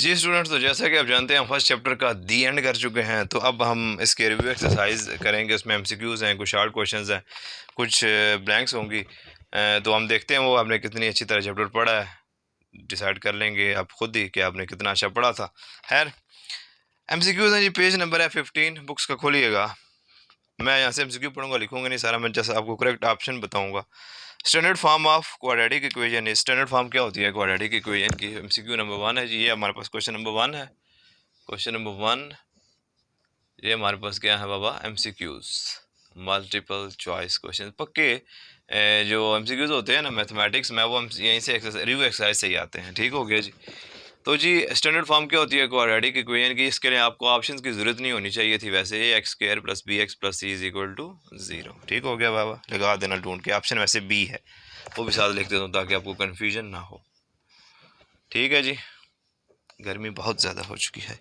जी students, तो जैसा कि आप जानते हैं हम फर्स्ट चैप्टर का दी एंड कर चुके हैं। तो अब हम इसके रिव्यू एक्सरसाइज करेंगे। उसमें एमसीक्यूज़ हैं, कुछ शार्ट क्वेश्चंस हैं, कुछ ब्लैंक्स होंगी। तो हम देखते हैं वो आपने कितनी अच्छी तरह चैप्टर पढ़ा है। डिसाइड कर लेंगे आप खुद ही कि आपने कितना अच्छा पढ़ा था। खैर, एमसीक्यूज़ हैं जी, पेज नंबर है 15। बुक्स का खोलिएगा। मैं यहाँ से एमसीक्यू पढ़ूंगा, लिखूंगा नहीं सारा, मैं जैसा आपको करेक्ट ऑप्शन बताऊंगा। Standard form of quadratic equation है। स्टैंडर्ड फॉर्म क्या होती है क्वाड्रेटिक इक्वेशन की? एमसीक्यू नंबर 1 है जी, ये हमारे पास क्वेश्चन नंबर 1 है। क्वेश्चन नंबर 1, ये हमारे पास क्या है बाबा? एमसीक्यूज, मल्टीपल चॉइस क्वेश्चन पक्के। जो एमसीक्यूज होते हैं ना मैथमेटिक्स में, वो हम यहीं से रिव्यू एक्सरसाइज से ही आते हैं। ठीक हो गया जी। तो जी स्टैंडर्ड फॉर्म क्या होती है क्वाड्रेटिक इक्वेशन की? इसके लिए आपको ऑप्शंस की जरूरत नहीं होनी चाहिए थी वैसे। X square plus b x plus c is equal to 0। ठीक हो गया बाबा, लगा देना ढूंढ के। ऑप्शन वैसे बी है, वो भी साथ लिख देता हूँ ताकि आपको कन्फ्यूजन ना हो। ठीक है जी, गर्मी बहुत ज़्यादा हो चुकी है।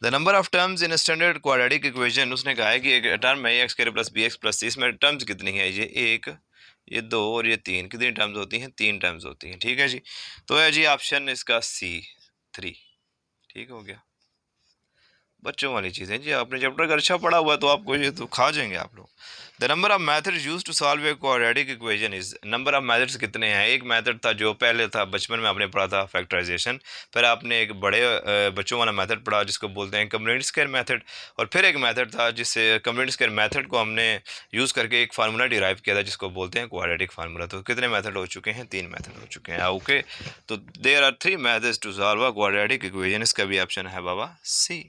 The number of terms in standard quadratic equation, उसने कहा है कि एक टर्म है x square plus b x plus c. इसमें टर्म्स कितनी है? ये एक, ये दो और ये तीन। कितनी टर्म्स होती हैं? तीन टर्म्स होती हैं। ठीक है जी। तो है जी ऑप्शन इसका सी, 3। ठीक हो गया। बच्चों वाली चीज़ें जी, आपने चैप्टर अगर अच्छा पढ़ा हुआ तो आपको ये तो खा जाएंगे आप लोग। The number of methods used to solve a quadratic equation is. Number of methods कितने हैं? एक मेथड था जो पहले था, बचपन में आपने पढ़ा था, फैक्टराइजेशन। फिर आपने एक बड़े बच्चों वाला मेथड पढ़ा जिसको बोलते हैं कंप्लीमेंट स्क्वायर मेथड। और फिर एक मेथड था जिससे कंप्लीमेंट स्क्वायर मेथड को हमने यूज़ करके एक फार्मूला डिराइव किया था जिसको बोलते हैं क्वाड्रेटिक फार्मूला। तो कितने मेथड हो चुके हैं? 3 मेथड हो चुके हैं। ओके, तो there are 3 methods to solve a quadratic equation. इसका भी ऑप्शन है बाबा सी।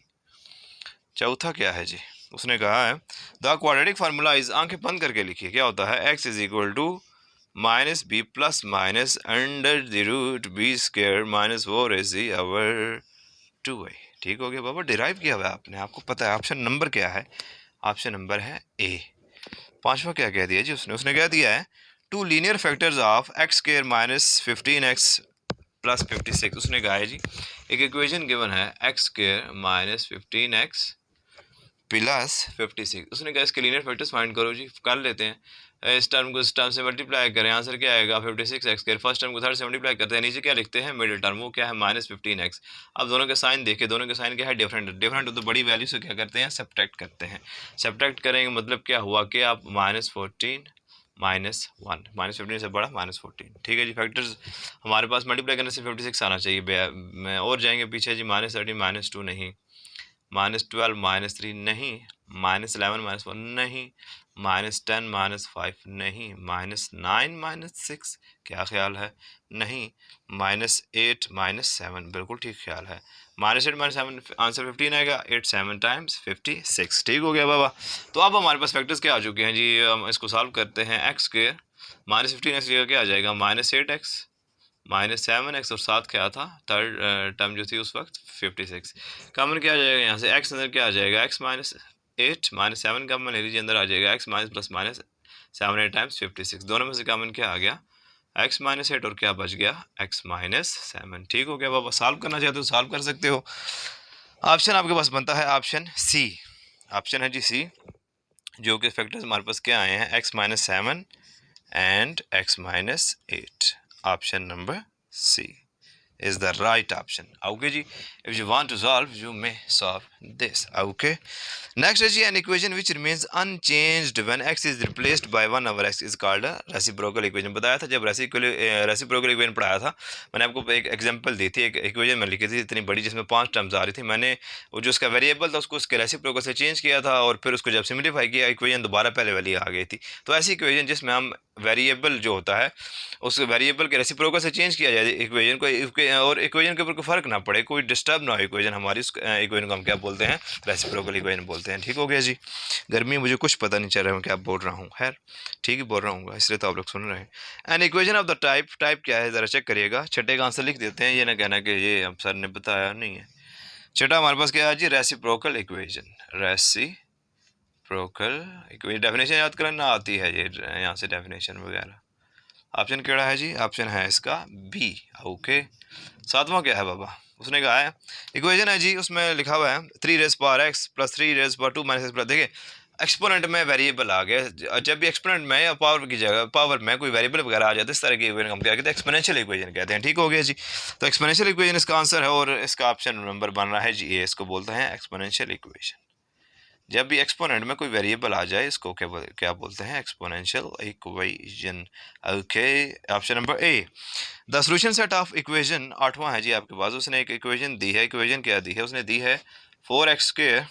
चौथा क्या है जी? उसने कहा है द क्वाड्रेटिक फार्मूला इज, आंखें बंद करके लिखिए क्या होता है? X is equal to minus b plus minus under the root b square minus 4 is our 2a। ठीक हो गया बाबा, डिराइव किया हुआ है आपने, आपको पता है। ऑप्शन नंबर क्या है? ऑप्शन नंबर है ए। पांचवा क्या कह दिया जी उसने? उसने कह दिया है two linear factors of x square minus 15x plus 56। उसने कहा है जी एक इक्वेशन गिवन है x square minus 15x plus 56। उसने कहा इसके लीनियर फैक्टर्स फाइंड करो जी। कर लेते हैं। इस टर्म को इस टर्म से मल्टीप्लाई करें, आंसर क्या आएगा? 56 एक्स स्क्वायर। फर्स्ट टर्म को थर्ड से मल्टीप्लाई करते हैं, नीचे क्या लिखते हैं? मिडिल टर्म, वो क्या है? Minus 15x। अब दोनों के साइन देखे, दोनों के साइन क्या है? डिफरेंट। डिफरेंट हो तो बड़ी वैल्यू से क्या करते हैं? सब्ट्रैक्ट करते हैं। सब्ट्रैक्ट करेंगे मतलब क्या हुआ कि आप -14 -1, -15 से बड़ा -14। ठीक है जी। फैक्टर्स हमारे पास मल्टीप्लाई करने से 56 आना चाहिए। और जाएंगे पीछे जी, -13 -2 नहीं, -12 -3 नहीं, -11 -1 नहीं, -10 -5 नहीं, -9 -6, क्या ख्याल है? नहीं, -8 -7, बिल्कुल ठीक ख्याल है। -8 -7 आंसर 15 आएगा। 8 7 टाइम्स 56। ठीक हो गया बाबा। तो अब हमारे पास फैक्टर्स क्या आ चुके हैं जी? हम इसको सॉल्व करते हैं। एक्स के -15x क्या आ जाएगा? -8x -7x और साथ क्या था? थर्ड टर्म जो थी उस वक्त 56। कॉमन क्या आ जाएगा यहाँ से? एक्स अंदर क्या आ जाएगा? एक्स -8 -7 कॉमन ले लीजिए, अंदर आ जाएगा x minus plus minus 7 8 times 56। दोनों में से कॉमन क्या आ गया? एक्स -8 और क्या बच गया? एक्स -7। ठीक हो गया बाबा। सॉल्व करना चाहते हो सॉल्व कर सकते हो। ऑप्शन आपके पास बनता है ऑप्शन सी। ऑप्शन है जी सी, जो कि फैक्टर्स हमारे पास क्या आए हैं? X -7 and x -8। Option number C is the right option. Okay जी, if you want to solve you may solve this. Okay, next is an equation which remains unchanged when x is replaced by 1 over x is called a reciprocal equation. बताया था जब reciprocal equation पढ़ाया था, मैंने आपको एक example दी थी। एक इक्वेशन में लिखी थी इतनी बड़ी जिसमें 5 टर्म्स आ रही थी। मैंने वो जो उसका वेरिएबल था उसको उसके रेसिप्रोकल से चेंज किया था और फिर उसको जब सिम्प्लीफाई किया इक्वेशन दोबारा पहले वाली आ गई थी। तो ऐसी इक्वेशन जिसमें हम वेरिएबल जो होता है उस वेरिएबल के रेसिप्रोकल से चेंज किया जाए इक्वेशन को, और इक्वेशन के ऊपर कोई फर्क ना पड़े, कोई डिस्टर्ब ना हो इक्वेशन हमारी, उस इक्वेशन को हम क्या बोलते हैं? रेसिप्रोकल इक्वेशन बोलते हैं। ठीक हो गया जी। गर्मी मुझे कुछ पता नहीं चल रहा है मैं क्या बोल रहा हूँ। खैर ठीक ही बोल रहा हूँ, इसलिए तो आप लोग सुन रहे हैं। N equation of the type, type क्या है ज़रा चेक करिएगा। छठे का आंसर लिख देते हैं, ये ना कहना कि ये हम सर ने बताया नहीं है। छठा हमारे पास क्या है जी? Reciprocal equation. Reciprocal equation definition याद करना आती है ये, यहाँ से डेफिनेशन वगैरह। ऑप्शन केड़ा है जी? ऑप्शन है इसका बी। ओके, सातवां क्या है बाबा? उसने कहा है इक्वेशन है जी, उसमें लिखा हुआ है 3 rays power x plus 3 rays power 2 minus x plus. देखिए एक्सपोनेंट में वेरिएबल आ गया, जब भी एक्सपोनेंट में या पावर की जगह पावर में कोई वेरिएबल वगैरह आ जाता है, इस तरह की इक्वेशन हम क्या कहते हैं, एक्सपोनेंशियल इक्वेशन कहते हैं। ठीक हो गया जी। तो एक्सपोनेंशियल इक्वेशन इसका आंसर है और इसका ऑप्शन नंबर बन रहा है जी ए, इसको बोलते हैं एक्सपोनेंशियल इक्वेशन। जब भी एक्सपोनेंट में कोई वेरिएबल आ जाए इसको क्या बोलते हैं, exponential equation. Okay, option number A. The solution set of equation 8वां है जी आपके पास। उसने एक इक्वेशन दी है, इक्वेशन क्या दी है, उसने दी है 4x²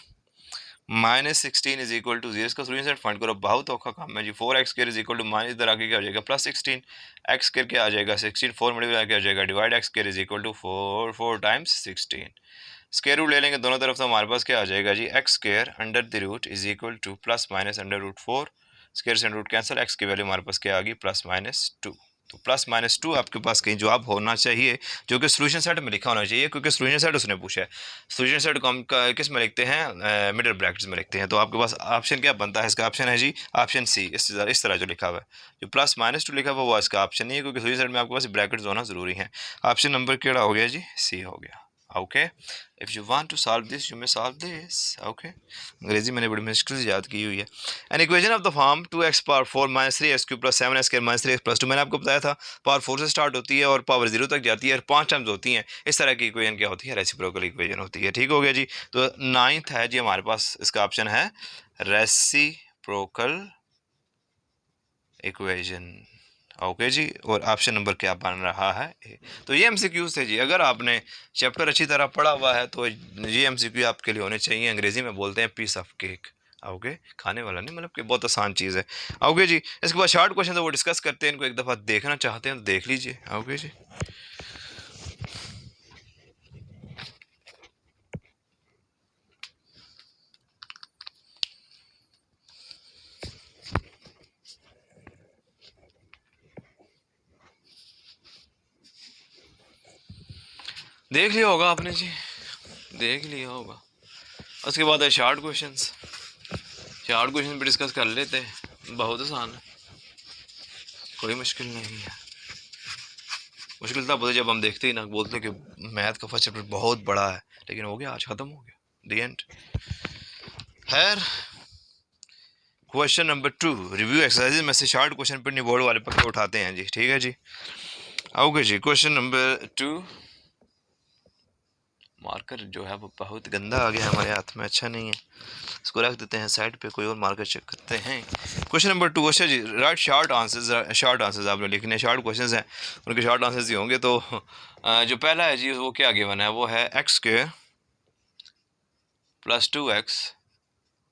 -16 इज इक्वल टू 0। इसका सोल्यूशन सेट फाइंड करो। बहुत औखा काम है जी। 4x² is equal to minus, इधर आके क्या हो जाएगा +16, x² क्या आ जाएगा 16, 4 मल्टीप्लाई क्या हो जाएगा divide x² is equal to 4 times 16। Square root ले लेंगे दोनों तरफ, तो हमारे पास क्या आ जाएगा जी, x² under the root is equal to plus minus √4। Square से रूट कैंसिल, x की वैल्यू हमारे पास क्या आ गई +-2। तो +-2 आपके पास कहीं जवाब होना चाहिए, जो कि सोल्यूशन सेट में लिखा होना चाहिए, क्योंकि सोल्यूशन सेट उसने पूछा है। सोल्यूशन सेट को हम किस में लिखते हैं, मिडिल ब्रैकेट्स में लिखते हैं। तो आपके पास ऑप्शन क्या बनता है, इसका ऑप्शन है जी ऑप्शन सी। इस तरह जो लिखा हुआ है, जो +-2 लिखा हुआ वो इसका ऑप्शन नहीं है, क्योंकि सोल्यूशन सेट में आपके पास ब्रैकेट्स होना जरूरी है। ऑप्शन नंबर केड़ा हो गया जी, सी हो गया। Okay, if you want to solve this you may solve this. Okay, अंग्रेजी मैंने बड़ी मुश्किल से याद की हुई है। An equation of the form 2x power 4 -3x³ + 7x² -3x + 2, मैंने आपको बताया था पावर 4 से स्टार्ट होती है और पावर 0 तक जाती है और 5 टाइम्स होती हैं। इस तरह की इक्वेशन क्या होती है, रेसिप्रोकल इक्वेशन होती है। ठीक हो गया जी। तो 9th है जी हमारे पास, इसका ऑप्शन है रेसिप्रोकल इक्वेशन। ओके जी, और ऑप्शन नंबर क्या बन रहा है ए। तो ये एमसीक्यूज थे जी। अगर आपने चैप्टर अच्छी तरह पढ़ा हुआ है तो ये एमसीक्यू आपके लिए होने चाहिए। अंग्रेजी में बोलते हैं पीस ऑफ केक। ओके, खाने वाला नहीं, मतलब कि बहुत आसान चीज़ है। ओके जी, इसके बाद शॉर्ट क्वेश्चन तो वो डिस्कस करते हैं, इनको एक दफ़ा देखना चाहते हैं तो देख लीजिए। ओके जी, देख लिया होगा आपने जी, देख लिया होगा। उसके बाद है शॉर्ट क्वेश्चन। शॉर्ट क्वेश्चन भी डिस्कस कर लेते हैं, बहुत आसान है, कोई मुश्किल नहीं है। मुश्किल तब होती है जब हम देखते ही ना, बोलते हैं कि मैथ का फर्स्ट चैप्टर बहुत बड़ा है, लेकिन हो गया, आज खत्म हो गया, दी एंड। खैर, क्वेश्चन नंबर 2 रिव्यू एक्सरसाइज में से शॉर्ट क्वेश्चन पर बोर्ड वाले पक्के उठाते हैं जी। ठीक है जी, ओके जी। क्वेश्चन नंबर 2, मार्कर जो है वो बहुत गंदा आ गया हमारे हाथ में, अच्छा नहीं है, इसको रख देते हैं साइड पे, कोई और मार्कर चेक करते हैं। क्वेश्चन नंबर 2, अच्छा जी, write short answers. Short answers आपने लिखने, शॉर्ट क्वेश्चंस हैं, उनके शॉर्ट आंसर्स ही होंगे। तो जो पहला है जी वो क्या गिवन है, वो है x² + 2x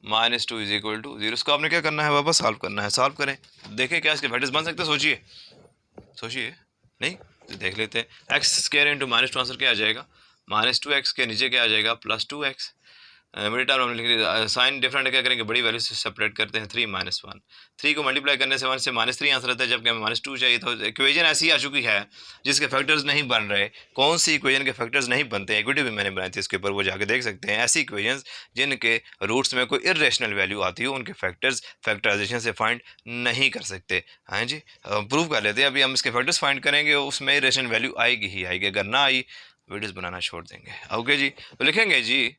-2 is equal to 0। इसको आपने क्या करना है, वापस सॉल्व करना है। सॉल्व करें, देखें क्या इसके फैक्टर्स बन सकते हैं, सोचिए सोचिए। नहीं तो देख लेते हैं। x² इंटू -2 आंसर क्या आ जाएगा, -2x के नीचे क्या आ जाएगा +2x। मिडिल टर्म हमने लिख लिया, साइन डिफरेंट क्या करेंगे, बड़ी वैल्यू से सेपरेट करते हैं, 3 - 1। 3 को मल्टीप्लाई करने से 1 से -3 आंसर आता है, जबकि हमें -2 चाहिए। तो इक्वेशन ऐसी आ चुकी है जिसके फैक्टर्स नहीं बन रहे। कौन सी इक्वेशन के फैक्टर्स नहीं बनते हैं, इक्विटी भी मैंने बनाई थी इसके ऊपर, वो जाके देख सकते हैं। ऐसी इक्वेशंस जिनके रूट्स में कोई इरेशनल वैल्यू आती हो, उनके फैक्टर्स फैक्टराइजेशन से फाइंड नहीं कर सकते। हाँ जी, प्रूव कर लेते हैं। अभी हम इसके फैक्टर्स फाइंड करेंगे, उसमें इरेशनल वैल्यू आएगी ही आएगी, अगर ना आई वीडियोस बनाना छोड़ देंगे। ओके जी, तो लिखेंगे जी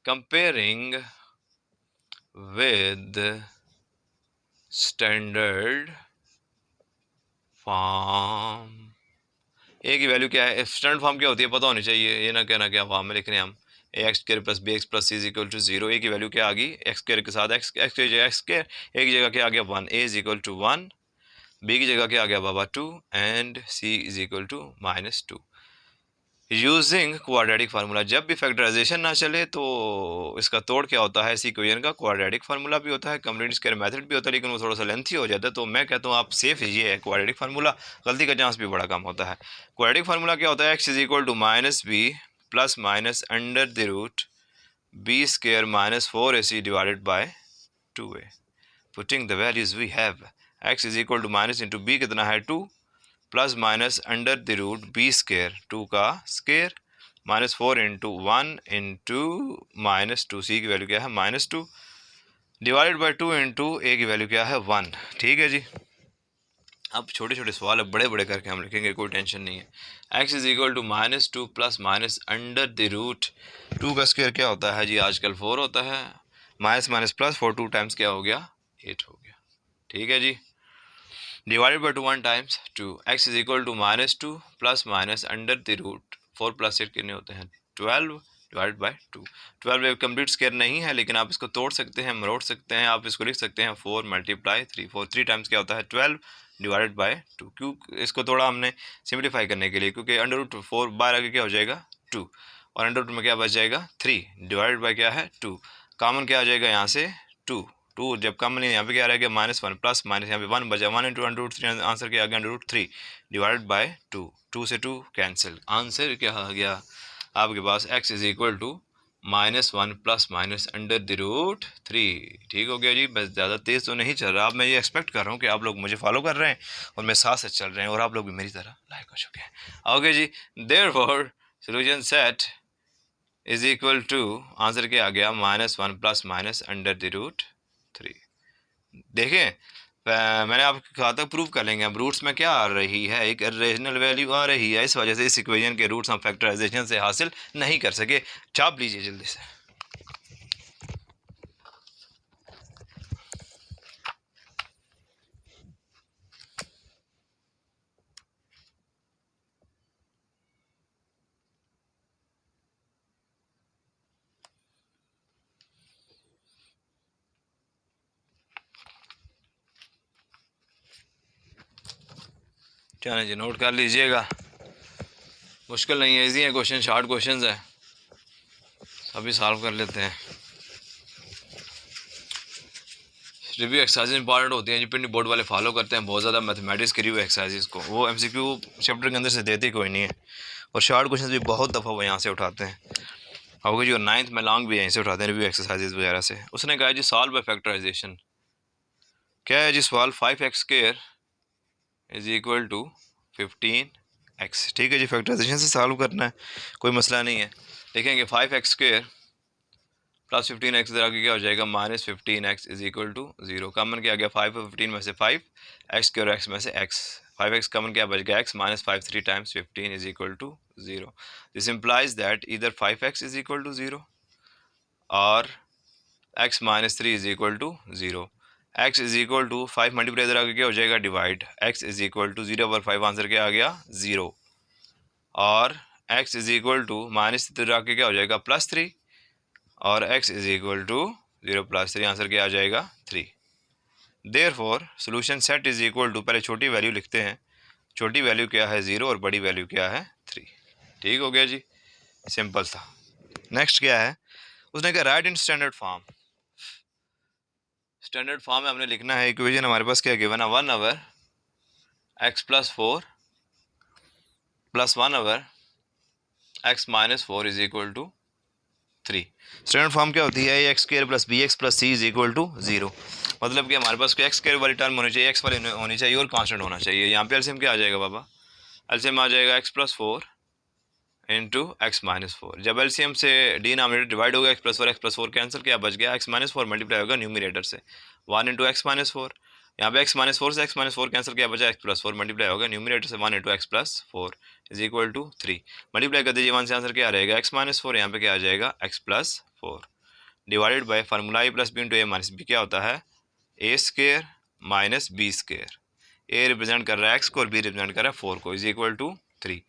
comparing with standard फॉर्म। ए की वैल्यू क्या है, स्टैंडर्ड फॉर्म क्या होती है पता होनी चाहिए, ये ना कहना क्या फॉर्म में लिख रहे हैं हम, a² + bx + c is equal to 0। A की वैल्यू क्या आ गई, x² के साथ x की जगह x², ए की जगह क्या आ गया 1, a is equal to 1, b की जगह क्या आ गया बाबा 2 and c is equal to -2। Using quadratic formula, जब भी फैक्टराइजेशन ना चले तो इसका तोड़ क्या होता है, इसी इक्वेशन का क्वाड्रेटिक फार्मूला भी होता है, कंप्लीट स्क्वायर मेथड भी होता है, लेकिन वो थोड़ा सा लेंथी हो जाता है। तो मैं कहता हूँ आप सेफ ये है क्वाड्रेटिक फार्मूला, गलती का चांस भी बड़ा कम होता है। क्वाड्रेटिक फार्मूला क्या होता है, x is equal to -b plus minus under the root b² -4ac divided by 2a। Putting the values we have, x is equal to minus into b कितना है 2 plus minus under the root b², 2 का square, -4 into 1 into -2, सी की value क्या है -2 divided by 2 into ए की value क्या है 1। ठीक है जी, अब छोटे छोटे सवाल अब बड़े बड़े करके हम लिखेंगे, कोई टेंशन नहीं है। x is equal to -2 plus minus under the root 2 का स्क्वायर क्या होता है जी, आजकल 4 होता है, माइनस माइनस प्लस 4 2 टाइम्स क्या हो गया 8 हो गया। ठीक है जी। Divided by 2 1 times 2 x is equal to -2 plus minus under the root 4 plus 8 कितने होते हैं 12 डिवाइड बाई 2। 12 एक कंप्लीट स्क्वायर नहीं है लेकिन आप इसको तोड़ सकते हैं, मरोड़ सकते हैं, आप इसको लिख सकते हैं 4 मल्टीप्लाई 3 4 3 टाइम्स क्या होता है 12 डिवाइडेड बाई 2। क्यों इसको तोड़ा हमने सिंप्लीफाई करने के लिए, क्योंकि अंडर रूट 4 बार आगे क्या हो जाएगा 2 और अंडर रूट में क्या बच जाएगा 3 डिवाइडेड बाई क्या है 2। कॉमन क्या आ जाएगा यहाँ से 2 2 जब कॉमन यहाँ पे क्या रह गया -1 प्लस माइनस यहाँ पे 1 बचा 1 इंटू अंडर रूट 3 आंसर क्या आ गया अंडर रूट 3 डिवाइडेड बाय 2। 2 से 2 कैंसिल, आंसर क्या आ गया आपके पास x is equal to -1 plus minus under the root 3। ठीक हो गया जी। बस ज़्यादा तेज़ तो नहीं चल रहा, अब मैं ये एक्सपेक्ट कर रहा हूँ कि आप लोग मुझे फॉलो कर रहे हैं और मैं साथ साथ चल रहे हैं और आप लोग भी मेरी तरह लाइक हो चुके हैं। ओके जी, therefore solution set is equal to answer क्या आ गया -1 plus minus under the root 3। देखें मैंने आपको कहा था प्रूव कर लेंगे। अब रूट्स में क्या आ रही है एक रेशनल वैल्यू आ रही है, इस वजह से इस इक्वेशन के रूट्स हम फैक्टराइजेशन से हासिल नहीं कर सके। छाप लीजिए जल्दी से। चलिए जी नोट कर लीजिएगा, मुश्किल नहीं है, इजी है क्वेश्चन, शॉर्ट क्वेश्चन है, अभी सॉल्व कर लेते हैं। रिव्यू एक्सरसाइज इंपॉर्टेंट होती हैं जी, पिंडी बोर्ड वाले फॉलो करते हैं बहुत ज़्यादा मैथमेटिक्स की रिव्यू एक्सरसाइज को, वो एमसीक्यू चैप्टर के अंदर से देते कोई नहीं है और शॉर्ट क्वेश्चन भी बहुत दफ़ा वो यहाँ से उठाते हैं। होगा जी, और 9th में लॉन्ग भी यहीं से उठाते हैं रिव्यू एक्सरसाइजेज वगैरह से। उसने कहा जी सॉल्व बाय फैक्टराइजेशन, क्या है जी सवाल 5x square is equal to 15x। ठीक है जी, फैक्टराइजेशन से सॉल्व करना है, कोई मसला नहीं है। देखेंगे 5x स्क्वायर प्लस 15x इधर आगे क्या हो जाएगा -15x is equal to 0। Common क्या आ गया 5 और 15 में से 5, x स्क्वायर और x में से x, 5x कॉमन क्या बच गया x -5 3 times 15 is equal to 0। This implies that इधर 5x इज इक्वल टू 0 और x -3 is equal to 0। x is equal to 5 multiply इधर आगे क्या हो जाएगा divide, x is equal to 0 और 5 आंसर क्या आ गया 0 और x is equal to minus इधर आगे क्या हो जाएगा +3 और x is equal to 0 + 3 answer क्या आ जाएगा 3। Therefore solution set is equal to, पहले छोटी वैल्यू लिखते हैं, छोटी वैल्यू क्या है 0 और बड़ी वैल्यू क्या है 3। ठीक हो गया जी, सिंपल था। नेक्स्ट क्या है, उसने कहा right in standard form. Standard form में हमने लिखना है इक्वेशन हमारे पास क्या गिवन है 1/x + 4 + 1/x - 4 is equal to 3। Standard form क्या होती है a² + bx + c is equal to 0। मतलब कि हमारे पास कोई x² वाली टर्म होनी चाहिए, x वाली होनी चाहिए और कांस्टेंट होना चाहिए। यहाँ पे एलसीएम क्या आ जाएगा बाबा, एलसीएम आ जाएगा x + 4 इंटू x - 4। जब एलसीएम से डिनोमिनेटर डिवाइड होगा x + 4 कैंसिल, क्या बच गया x - 4 मल्टीप्लाई होगा न्यूमिनेटर से 1 इंटू x - 4। यहाँ पे x - 4 से x - 4 कैंसिल, क्या बचा x + 4 मल्टीप्लाई होगा न्यूमिनेटर से 1 into x + 4 is equal to 3। Multiply कर दीजिए 1 से, आंसर क्या रहेगा x - 4, यहाँ पे क्या आ जाएगा x + 4 divided by formula a + b into a - b क्या होता है a² - b²। a रिप्रेजेंट कर रहा है x को और b रिप्रेजेंट कर रहा है 4 को, इज इक्वल टू 3।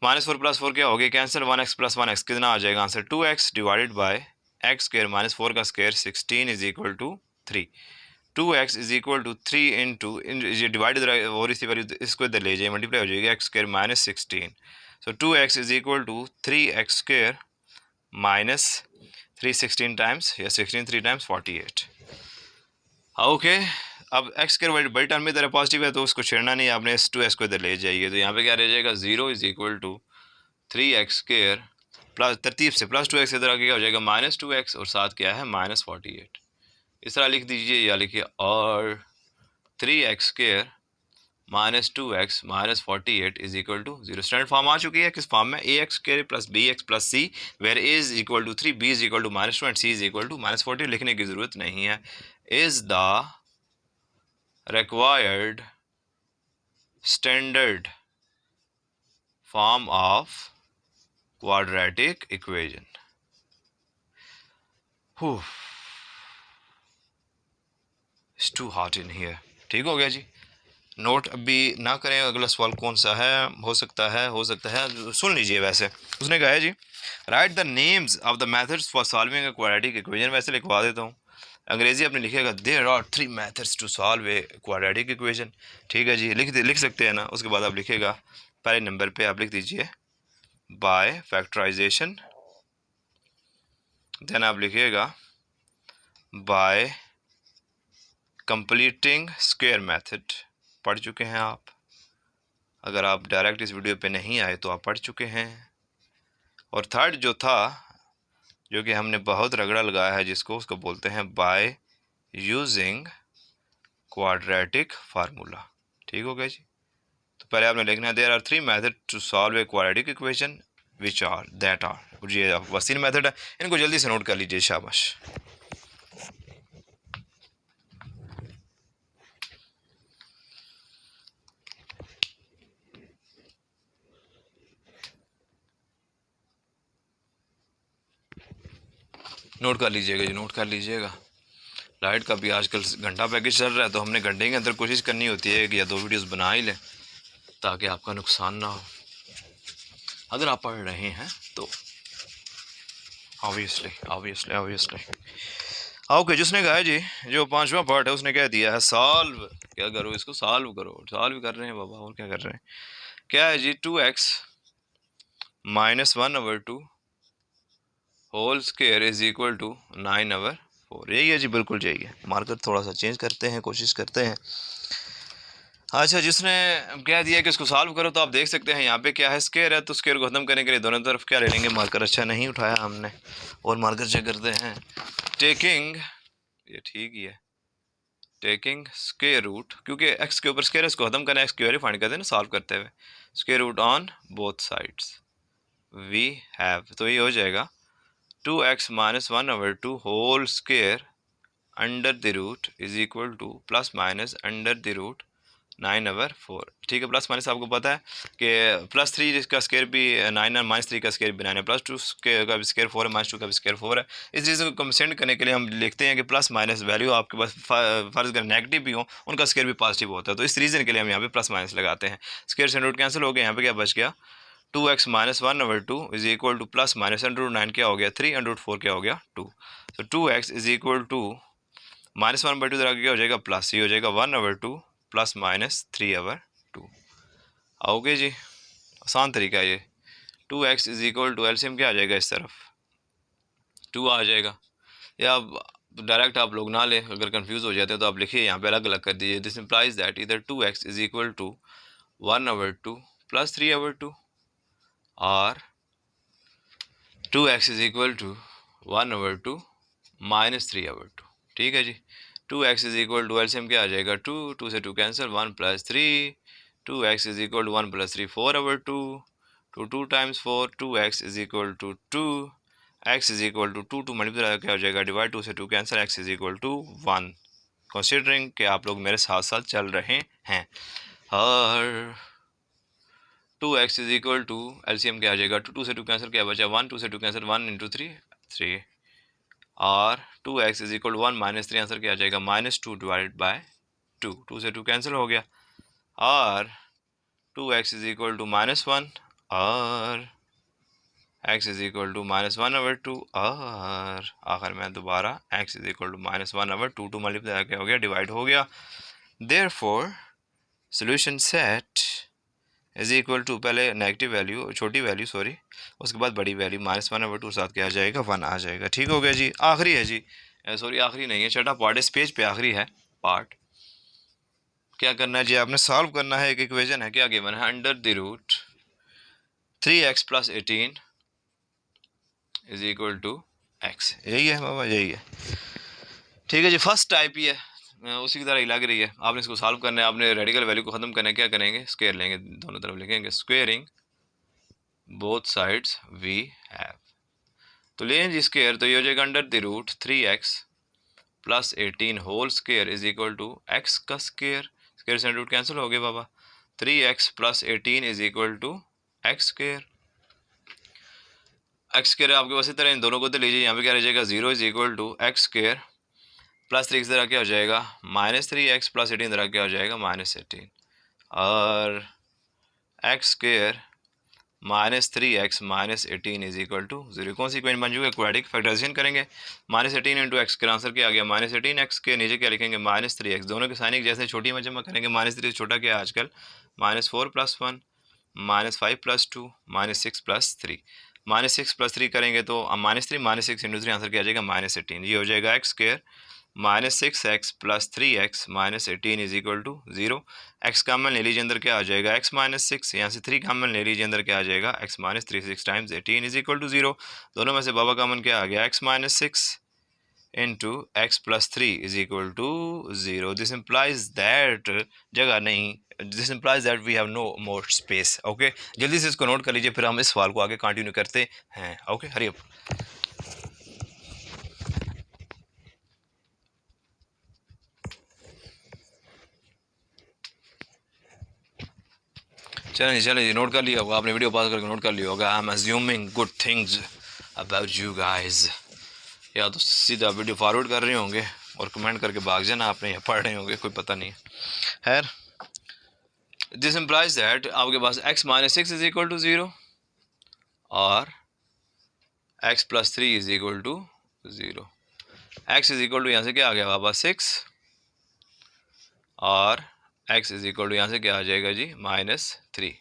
-4 + 4 क्या हो गया कैंसिल, 1x + 1x कितना आ जाएगा answer 2x divided by x² - 4 का square 16 is equal to 3। 2x is equal to 3 into ये डिवाइड और इसी वैल्यू इसको इधर ले जाइए मल्टीप्लाई हो जाएगी x² - 16। So 2x is equal to 3x² - 3 16 times या 16 3 टाइम्स 48। ओके, अब x के बड़ी टर्म में इधर पॉजिटिव है तो उसको छेड़ना नहीं, आपने इस 2x को इधर ले जाइए, तो यहाँ पे क्या रह जाएगा 0 is equal to 3x² plus तरतीब से +2x इधर आगे क्या हो जाएगा -2x और साथ क्या है -48। इस तरह लिख दीजिए या लिखिए और 3x² -2x -48 is equal to 0। Standard form आ चुकी है किस फॉर्म में a² + bx + c where a is equal to 3 b is equal to -2 and c is equal to -40। लिखने की ज़रूरत नहीं है। Is the required standard form of quadratic equation। Too hot in here. ठीक हो गया जी। नोट अभी ना करें, अगला सवाल कौन सा है, हो सकता है सुन लीजिए। वैसे उसने कहा है जी, write the names of the methods for solving a quadratic equation. वैसे लिखवा देता हूँ, अंग्रेजी आपने लिखेगा, there are 3 methods to solve a quadratic equation. ठीक है जी, लिख सकते हैं ना। उसके बाद आप लिखेगा, पहले नंबर पे आप लिख दीजिए बाय फैक्टराइजेशन, देन आप लिखिएगा बाय कंप्लीटिंग स्क्वायर मेथड। पढ़ चुके हैं आप, अगर आप डायरेक्ट इस वीडियो पे नहीं आए तो आप पढ़ चुके हैं। और थर्ड जो था, जो कि हमने बहुत रगड़ा लगाया है जिसको, उसको बोलते हैं बाय यूजिंग क्वाड्रेटिक फार्मूला। ठीक हो गया जी। तो पहले आपने लिखना है, there are 3 method to solve a quadratic equation which are that are. ये बस 3 मेथड है, इनको जल्दी से नोट कर लीजिए, शाबाश। नोट कर लीजिएगा जी, नोट कर लीजिएगा। लाइट का भी आजकल घंटा पैकेज चल रहा है, तो हमने घंटे के अंदर कोशिश करनी होती है कि या 2 वीडियोस बना ही लें ताकि आपका नुकसान ना हो, अगर आप पढ़ रहे हैं तो। Obviously obviously obviously. ओके, जिसने कहा है जी, जो 5वां पार्ट है उसने कह दिया है सॉल्व। क्या करो, इसको सॉल्व करो। सॉल्व कर रहे हैं बाबा, और क्या कर रहे हैं। क्या है जी, 2x minus 1/2 whole square is equal to 9/4। यही है जी, बिल्कुल यही है। मार्कर थोड़ा सा चेंज करते हैं, कोशिश करते हैं। अच्छा, जिसने कह दिया कि इसको सॉल्व करो, तो आप देख सकते हैं यहाँ पे क्या है, स्क्वायर है, तो स्क्वायर को खत्म करने के लिए दोनों तरफ क्या ले लेंगे, मार्कर। अच्छा नहीं उठाया हमने, और मार्कर चेक करते हैं। टेकिंग, ये ठीक ही है, टेकिंग स्क्वायर रूट, क्योंकि एक्स के ऊपर स्क्वायर है, इसको खत्म करना है, एक्स स्क्वायर ही फाइंड करते हैं ना सॉल्व करते हुए। Square root on both sides we have, तो ये हो जाएगा 2x minus 1/2 whole square under the root is equal to plus minus under the root 9/4। ठीक है, प्लस माइनस आपको पता है कि +3 का स्केयर भी 9 है, -3 का स्केयर भी 9 है, +2 का भी स्केयर 4 है, -2 का भी स्केयर 4 है। इस चीज़ को कंसेंट करने के लिए हम लिखते हैं कि प्लस माइनस वैल्यू आपके पास फर्ज अगर नेगेटिव भी हो, उनका स्केयर भी पॉजिटिव होता है। तो इस रीज़न के लिए हम यहाँ पे प्लस माइनस लगाते हैं। स्केयर से रूट कैंसिल हो गया, यहाँ पे क्या बच गया, 2x minus 1/2 is equal to plus minus √9 क्या हो गया, 3/4 क्या हो गया, 2। तो 2x इज इक्वल टू -1/2 इधर आगे क्या हो जाएगा, प्लस, ये हो जाएगा 1/2 प्लस माइनस 3/2। आओगे जी, आसान तरीका है ये। 2x is equal to, LCM क्या आ जाएगा, इस तरफ 2 आ जाएगा। या डायरेक्ट आप लोग ना लें, अगर कंफ्यूज हो जाते हैं तो आप लिखिए यहाँ पे अलग अलग कर दीजिए। दिस इंप्लाइज दैट इधर 2x is equal to 1/2 plus 3/2 और 2x is equal to 1/2 minus 3/2। ठीक है जी। 2x is equal to, LCM क्या आ जाएगा, 2 से 2 cancel, 1 + 3, 2x is equal to 1 + 3 4/2, 2 times 4, 2x is equal to 2, x is equal to 2 multiply क्या हो जाएगा, डिवाइड 2 से 2 cancel, x is equal to 1। Considering कि आप लोग मेरे साथ साथ चल रहे हैं। और 2x is equal to, LCM क्या आ जाएगा, 2 से 2 कैंसिल, क्या बचा, 1, 2 से 2 कैंसिल, 1 × 3 3, और 2x is equal to 1 - 3, answer क्या आ जाएगा, -2 डिवाइडेड बाय 2, 2 से 2 कैंसिल हो गया, और 2x इज इक्वल टू -1 और x इज इक्वल टू -1/2, और आखिर में दोबारा x is equal to -1/2, 2 multiply क्या हो गया, डिवाइड हो गया। Therefore solution set is equal to, पहले नेगेटिव वैल्यू, छोटी वैल्यू सॉरी, उसके बाद बड़ी वैल्यू -1/2 साथ क्या आ जाएगा, 1 आ जाएगा। ठीक हो गया जी। आखिरी है जी, सॉरी आखिरी नहीं है, छठा पार्ट इस पेज पे आखिरी है पार्ट। क्या करना है जी, आपने सॉल्व करना है। एक इक्वेशन है, क्या गिवन है, under the root 3x + 18 is equal to x। यही है बाबा, यही है। ठीक है जी, फर्स्ट टाइप ही है, उसी की तरह ही लग रही है। आपने इसको सॉल्व करना है, आपने रेडिकल वैल्यू को ख़त्म करना है। क्या करेंगे, स्क्वायर लेंगे, दोनों तरफ लिखेंगे squaring both sides we have. तो लें जी स्क्वायर, तो ये हो जाएगा under the root 3x + 18 whole square is equal to x का स्क्वायर, स्क्वायर से रूट कैंसिल हो गए बाबा, 3x + 18 is equal to x square. x square आपके पास, इस तरह इन दोनों को तो लीजिए, यहाँ पे क्या रह जाएगा, 0 is equal to x square +3 की तरह क्या हो जाएगा, -3x प्लस 18 तरह क्या हो जाएगा -18, और x square -3x -18 is equal to 0। कौन सी इक्वेशन बन चुकी है? क्वाड्रेटिक फैक्टराइजेशन करेंगे। -18 इंटू एक्स का आंसर क्या आ गया? -18x के नीचे क्या लिखेंगे? -3x। दोनों के साइन एक जैसे, छोटी में जमा करेंगे। -3 से छोटा क्या है आजकल? -4 + 1 -5 + 2 -6 + 3। -6 + 3 करेंगे तो -3 -6 इंटू 3 आंसर क्या आ जाएगा? -18। ये हो जाएगा x square -6x + 3x -18 is equal to 0। X common ले लीजिए, अंदर क्या आ जाएगा? x -6। यहाँ से 3 कामन ले लीजिए, अंदर क्या आ जाएगा? x -3। 6 times 18 is equal to 0। दोनों में से बाबा कामन क्या आ गया? x -6 into x + 3 is equal to 0। This implies that, जगह नहीं, this implies that we have no more space. Okay, जल्दी से इसको नोट कर लीजिए, फिर हम इस सवाल को आगे कंटिन्यू करते हैं। Okay, hurry up. चलें जी, नोट कर लिया होगा आपने, वीडियो पॉज करके नोट कर लिया होगा। I am assuming good things about you guys. या तो सीधा वीडियो फॉरवर्ड कर रहे होंगे और कमेंट करके भाग जाना आपने, या पढ़ रहे होंगे, कोई पता नहीं। खैर, दिस इम्प्लाइज दैट आपके पास x -6 इज इक्वल टू 0 और x + 3 is equal to 0। x is equal to यहाँ से क्या आ गया वापस? 6, और x इज इक्वल टू यहाँ से क्या आ जाएगा जी? -3।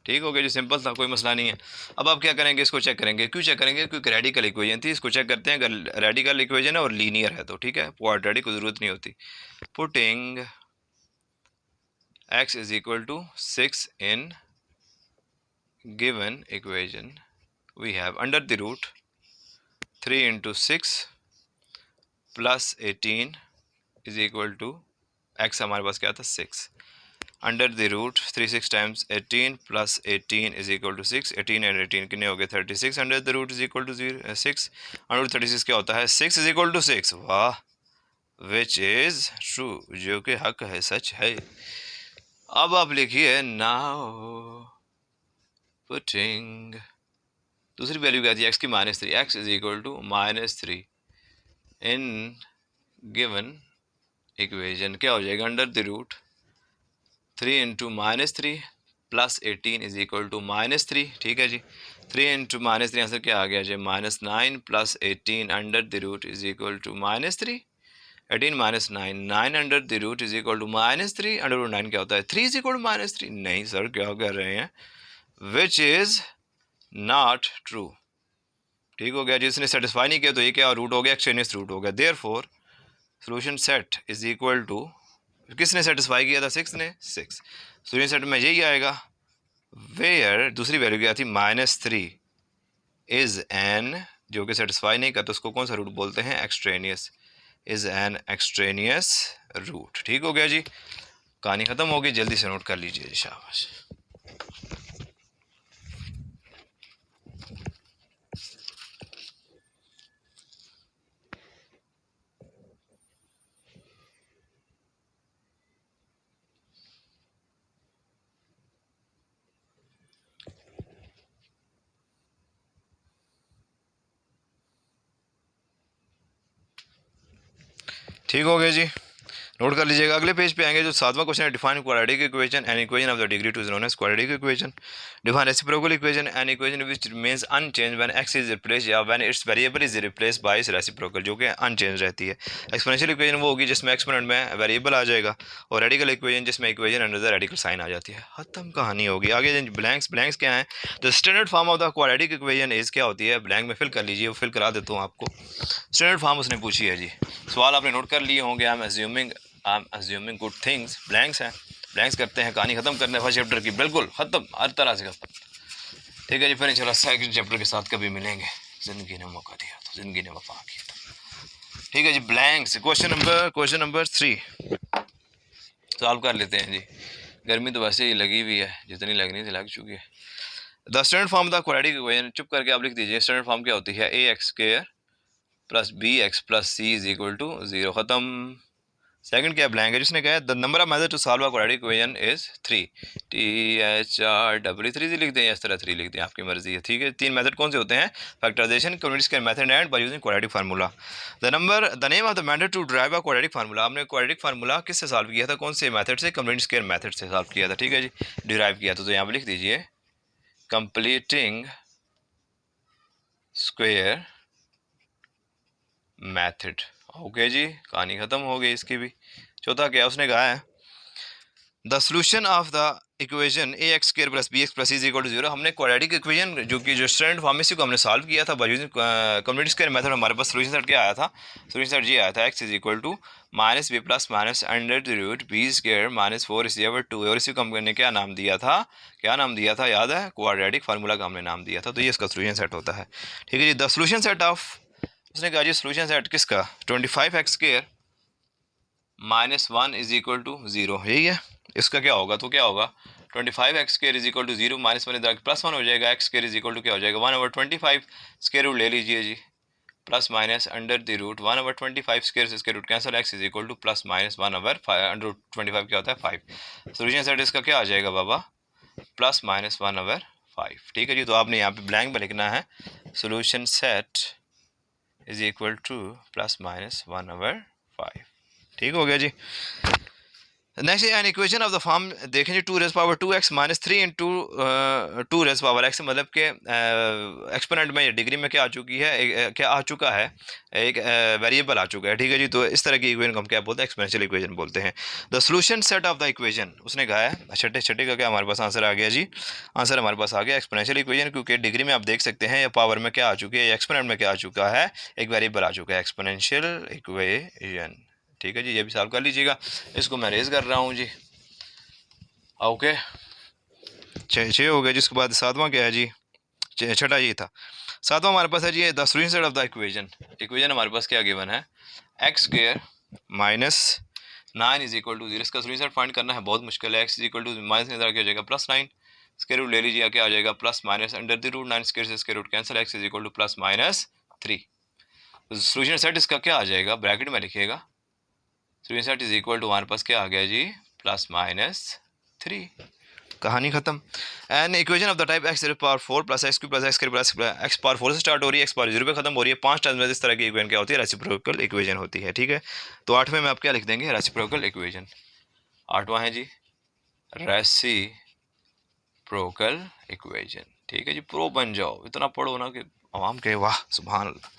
ठीक हो गया जी, सिंपल था, कोई मसला नहीं है। अब आप क्या करेंगे? इसको चेक करेंगे। क्यों चेक करेंगे? क्योंकि रेडिकल इक्वेशन थी, इसको चेक करते हैं। अगर रेडिकल इक्वेशन है और लीनियर है तो ठीक है, क्वाड्रेटिक की ज़रूरत नहीं होती। Putting x is equal to 6 in given equation, we have under the root 3 into 6 plus 18 is equal to x हमारे पास क्या था? 6 under the root 3 6 times 18 plus 18 is equal to 6। 18 and 18 कितने हो गए? 36 under the root is equal to 6। Under 36 क्या होता है? 6 इज इक्वल टू 6। वाह, विच इज ट्रू, जो कि हक है, सच है। अब आप लिखिए नाउ पुटिंग दूसरी वैल्यू क्या थी? एक्स की -3। X is equal to -3 in given equation क्या हो जाएगा? Under the root 3 into -3 plus 18 is equal to -3। ठीक है जी, 3 इंटू -3 आंसर क्या आ गया जी? -9 plus 18 under the root is equal to -3। 18 -9, 9 under the root is equal to -3। Under root 9 क्या होता है? 3 इज इक्वल टू -3। नहीं सर, क्या कर रहे हैं? Which is not true. ठीक हो गया, जिसने सेटिस्फाई नहीं किया तो ये क्या रूट हो गया? एक्सट्रेनियस रूट हो गया। Therefore solution set is equal to, किसने सेटिस्फाई किया था? 6 ने। 6 सोल्यूशन सेट में यही आएगा। वेयर दूसरी वैल्यू क्या थी? -3 इज एन, जो कि सेटिस्फाई नहीं करता उसको कौन सा रूट बोलते हैं? Extraneous. Is an extraneous root. ठीक हो गया जी, कहानी ख़त्म होगी। जल्दी से नोट कर लीजिए, शाबाश। ठीक हो गया जी, नोट कर लीजिएगा। अगले पेज पे आएंगे, जो 7वां क्वेश्चन है, define quadratic equation an equation of the degree 2 is known as quadratic equation. Define reciprocal equation an equation which remains unchange when x is replace या when its variable is replace by its reciprocal, जो कि unchange रहती है। Exponential equation वो होगी जिसमें exponent में variable आ जाएगा, और रेडिकल इक्वेशन जिसमें equation under the radical sign आ जाती है। खत्म कहानी होगी। आगे ब्लैंक्स, ब्लैंक्स क्या है? The standard form of the quadratic equation is, क्या होती है? ब्लैंक में फिल कर लीजिए, वो फिल करा देता हूँ आपको। स्टैंडर्ड फॉर्म उसने पूछी है जी। सवाल आपने नोट कर लिए होंगे। I am assuming good things. Blanks हैं, ब्लैंक्स करते हैं, कहानी ख़त्म करने फर्स्ट चैप्टर की, बिल्कुल ख़त्म, हर तरह से ख़त्म। ठीक है जी, फिर इंशाल्लाह सेकंड चैप्टर के साथ कभी मिलेंगे, ज़िंदगी ने मौका दिया तो, ज़िंदगी ने वफा किया तो। ठीक है जी, ब्लैंक्स। क्वेश्चन नंबर 3 सॉल्व कर लेते हैं जी। गर्मी तो वैसे ही लगी हुई है, जितनी लगनी थी लग चुकी है। The standard form the quadratic equation, चुप करके आप लिख दीजिए। स्टैंडर्ड फॉर्म क्या होती है? ax² plus bx plus c is equal to 0। ख़त्म। सेकंड क्या ब्लैंक है, जिसने कहा है the number of method to solve a quadratic equation is 3, THR 3 लिख दें या इस तरह 3 लिख दें, आपकी मर्जी है, ठीक है। 3 मेथड कौन से होते हैं, factorisation, community square method and by using quadratic formula. The name of the method to drive a quadratic formula, आपने क्वाड्रेटिक फार्मूला किससे सॉल्व किया था, कौन से मेथड से, कम्युनिटी स्क्वायर मेथड से सॉल्व किया था, ठीक है जी, डिराइव किया था। तो यहाँ पर लिख दीजिए कंप्लीटिंग स्क्वायर मेथड। ओके जी, कहानी ख़त्म हो गई इसकी भी। चौथा क्या उसने कहा है, the solution of the equation a x square plus b x plus is equal to zero. हमने क्वाड्रेटिक इक्वेशन जो कि जो स्टैंडर्ड फॉर्म में इसी को हमने सॉल्व किया था by using community square method. हमारे पास सोल्यूशन सेट क्या आया था, सोल्यूशन सेट ये आया था, x is equal to minus b plus minus under the root b square minus 4 is equal to, और इसी को हमने क्या नाम दिया था, क्या नाम दिया था याद है, क्वाड्रेटिक फार्मूला का हमने नाम दिया था। तो ये इसका सोल्यूशन सेट होता है, ठीक है जी। द सोल्यूशन सेट ऑफ, उसने कहा जी सोल्यूशन सेट किसका, 25 x square minus 1 is equal to 0, यही है। इसका क्या होगा, तो क्या होगा 25 x square is equal to 0 minus 1 इधर प्लस 1 हो जाएगा, x square is equal to क्या हो जाएगा 1/25 स्क्वायर रूट ले लीजिए जी, plus minus under the root 1/25 square से square root cancel, x is equal to plus minus 1/25 क्या होता है 5। सोल्यूशन सेट इसका क्या आ जाएगा बाबा, प्लस माइनस 1/5, ठीक है जी। तो आपने यहाँ पे ब्लैंक में लिखना है solution set is equal to plus minus 1/5, ठीक हो गया जी। Next an equation of the form देखें जी 2 raise power 2x minus 3 into 2 raise power x, मतलब के एक्सपोनेंट में डिग्री में क्या आ चुकी है, क्या आ चुका है, एक वेरिएबल आ चुका है, ठीक है जी। तो इस तरह की इक्वेशन को हम क्या बोलते हैं, एक्सपोनेंशियल इक्वेशन बोलते हैं। The solution set of the equation, उसने कहा है छठे छठे का क्या हमारे पास आंसर आ गया जी, आंसर हमारे पास आ गया एक्सपोनेंशियल इक्वेशन, क्योंकि डिग्री में आप देख सकते हैं या पावर में क्या आ चुकी है, एक्सपोनेंट में क्या आ चुका है, एक वेरिएबल आ चुका है, एक्सपोनेंशियल इक्वेशन, ठीक है जी। ये भी सॉल्व कर लीजिएगा, इसको मैं रेज कर रहा हूँ जी। ओके, छः हो गया, जिसके बाद सातवां क्या है जी, छठा ये था। सातवां हमारे पास है जी the solution set of the equation, equation हमारे पास क्या गिवन है, x square minus 9 is equal to 0। इसका सोल्यूशन सेट फाइंड करना है, बहुत मुश्किल है। X is equal to minus क्या हो जाएगा प्लस 9, स्क्वायर रूट ले लीजिए, क्या आ जाएगा plus minus under the root 9 square से square root cancel, x is equal to plus minus 3। Solution set इसका क्या आ जाएगा, ब्रैकेट में लिखिएगा, solution set is equal to हमारे पास क्या आ गया जी प्लस माइनस 3, कहानी खत्म। And equation of the type x power 4 plus x Q plus x plus x power 4 से स्टार्ट हो रही है, एक्स पावर 0 पे खत्म हो रही है, 5 टर्म्स में इस तरह की इक्वेशन क्या होती है, रेसिप्रोकल इक्वेशन होती है, ठीक है। तो 8वें में आप क्या लिख देंगे, रेसिप्रोकल इक्वेशन। 8वां है जी रेसिप्रोकल इक्वेशन, ठीक है जी। प्रो बन जाओ, इतना पढ़ो ना कि आवाम कहे वाह सुभान अल्लाह।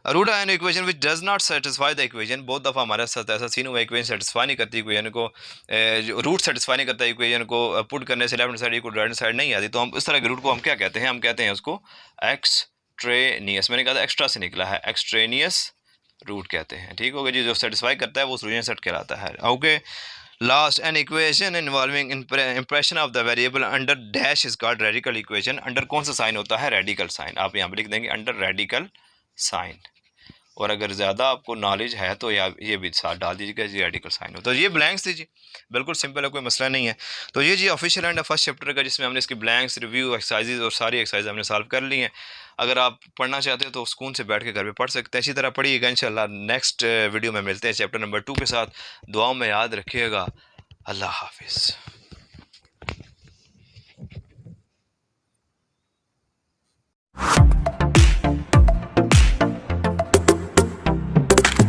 Root an equation which does not satisfy the equation, बहुत दफ़ा हमारे साथ ऐसा सीन हुआ, इक्वेशन सेटिस्फाई नहीं करती इक्वेशन को, रूट सेटिस्फाई नहीं करता इक्वेशन को, पुट करने से left hand side equal right hand side नहीं आती, तो हम इस तरह के रूट को हम क्या कहते हैं, हम कहते हैं उसको एक्सट्रेनियस। मैंने कहा था एक्स्ट्रा से निकला है, एक्सट्रेनियस रूट कहते हैं, ठीक हो गया जी। जो सेटिस्फाई करता है वो सोल्यूशन सेट कहलाता है। Okay, last an equation involving impression of the variable under dash is called radical equation. Under कौन सा साइन होता है, रेडिकल साइन, आप यहाँ पे लिख देंगे अंडर रेडिकल साइन। और अगर ज़्यादा आपको नॉलेज है तो ये भी साथ डाल दीजिएगा जी रेडिकल साइन हो। तो ये ब्लैंक्स थी जी, बिल्कुल सिंपल है, कोई मसला नहीं है। तो ये जी ऑफिशियल एंड फर्स्ट चैप्टर का, जिसमें हमने इसकी ब्लैंक्स रिव्यू एक्सरसाइजेज और सारी एक्सरसाइज हमने सॉल्व कर ली हैं। अगर आप पढ़ना चाहते हो तो सुकून से बैठ के घर पे पढ़ सकते हैं, इसी तरह पढ़िएगा इंशाल्लाह। नेक्स्ट वीडियो में मिलते हैं चैप्टर नंबर 2 के साथ। दुआओं में याद रखिएगा। अल्लाह हाफिज़।